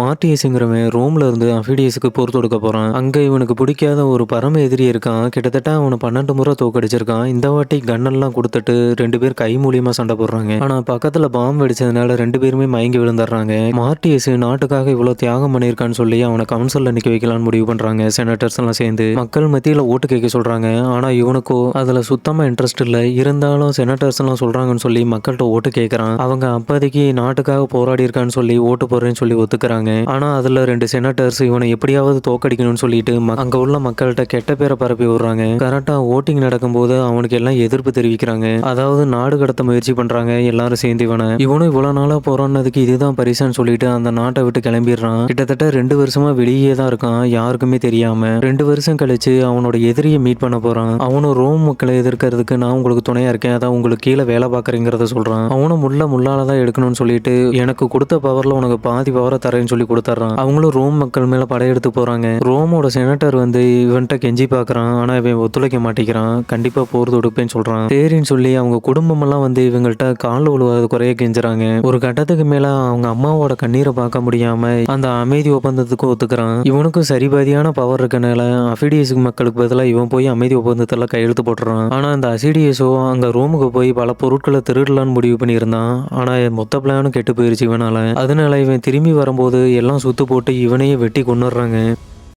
மார்டியஸ்ங்கிறவன் ரோம்ல இருந்து அஃபிடியஸுக்கு போர் தொடுக்க போறான். அங்க இவனுக்கு பிடிக்காத ஒரு பரம எதிரி இருக்கான். கிட்டத்தட்ட அவனை 12 முறை தோக்கடிச்சிருக்கான். இந்த வாட்டி கன்னெல்லாம் கொடுத்துட்டு 2 பேர் கை மூலியமா சண்டை போடுறாங்க. ஆனா பக்கத்துல பாம்பு வெடிச்சதுனால 2 பேருமே மயங்கி விழுந்துடுறாங்க. மார்டியஸ் நாட்டுக்காக இவ்வளவு தியாகம் பண்ணியிருக்கான்னு சொல்லி அவனை கவுன்சில்ல நிக்க வைக்கலாம்னு முடிவு பண்றாங்க. செனட்டர்ஸ் எல்லாம் சேர்ந்து மக்கள் மத்தியில ஓட்டு கேட்க சொல்றாங்க. ஆனா இவனுக்கோ அதுல சுத்தமா இன்ட்ரெஸ்ட் இல்ல. இருந்தாலும் செனட்டர்ஸ் எல்லாம் சொல்றாங்கன்னு சொல்லி மக்கள்கிட்ட ஓட்டு கேட்கறான். அவங்க அப்போதைக்கு நாட்டுக்காக போராடி இருக்கான்னு சொல்லி ஓட்டு போடுறேன்னு சொல்லி ஒத்துக்கிறாங்க. ஆனா அதுல 2 செனட்டர்ஸ் இவனை எப்படியாவது தோக்கடிக்கணும்னு சொல்லிட்டு அங்க உள்ள மக்கள்கிட்ட கெட்ட பேரை பரப்பி விடுறாங்க. கரெக்டா ஓட்டிங் நடக்கும்போது அவனுக்கு எல்லாம் எதிர்ப்பு தெரிவிக்கிறாங்க. அதாவது நாடு கடத்த முயற்சி பண்றாங்க எல்லாரும் சேர்ந்து இவனும் இவ்வளவு நாளா போராடினதுக்கு இதுதான் பரிசான்னு சொல்லிட்டு அந்த நாட்டை விட்டு கிளம்பிடுறான். கிட்டத்தட்ட 2 வருஷமா வெளியே தான் இருக்கான், யாருக்குமே தெரியாம. 2 வருஷம் கழிச்சு அவனோட எதிரியை மீட் பண்ண போறான். அவனும் ரோம் மக்களை எதிர்க்கிறதுக்கு நான் உங்களுக்கு துணையா இருக்கேன், அதான் உங்களுக்கு கீழே வேலை பார்க்குறேங்கிறத சொல்றான். அவனும் முள்ளாலதான் எடுக்கணும்னு சொல்லிட்டு எனக்கு கொடுத்த பவர்ல உனக்கு பாதி பவரை தரேன்னு சொல்லி கொடுத்துட்றான். அவங்களும் ரோம் மக்கள் மேல படையெடுத்து போறாங்க. ரோமோட செனட்டர் இவன்ட்ட கெஞ்சி பாக்குறான். ஆனா இவன் ஒத்துழைக்க மாட்டேங்கிறான். கண்டிப்பா போர் தொடுப்பேன்னு சொல்றான். சரின்னு சொல்லி அவங்க குடும்பம் எல்லாம் இவங்கள்ட்ட கால் உழுவாது குறைய கெஞ்சுறாங்க. ஒரு கட்டத்துக்கு மேல அவங்க அம்மாவோட கண்ணீரை பார்க்க முடியாம அந்த அமைதி ஒப்பந்தத்துக்கு ஒத்துக்கிறான். இவனுக்கும் சரிபாதியான பவர் இருக்கனால அஃபிடியஸ் மக்களுக்கு பதிலாக இவன் போய் அமைதி ஒப்பந்தத்துல கையெழுத்து போட்டுறான். ஆனா அந்த அசிடியஸோ அங்க ரோமுக்கு போய் பல பொருட்களை திருடலான்னு முடிவு பண்ணியிருந்தான். ஆனா மொத்த பிளானும் கெட்டு போயிருச்சு இவனால. அதனால இவன் திரும்பி வரும்போது எல்லாம் சுத்து போட்டு இவனையே வெட்டி கொன்னுடுறாங்க.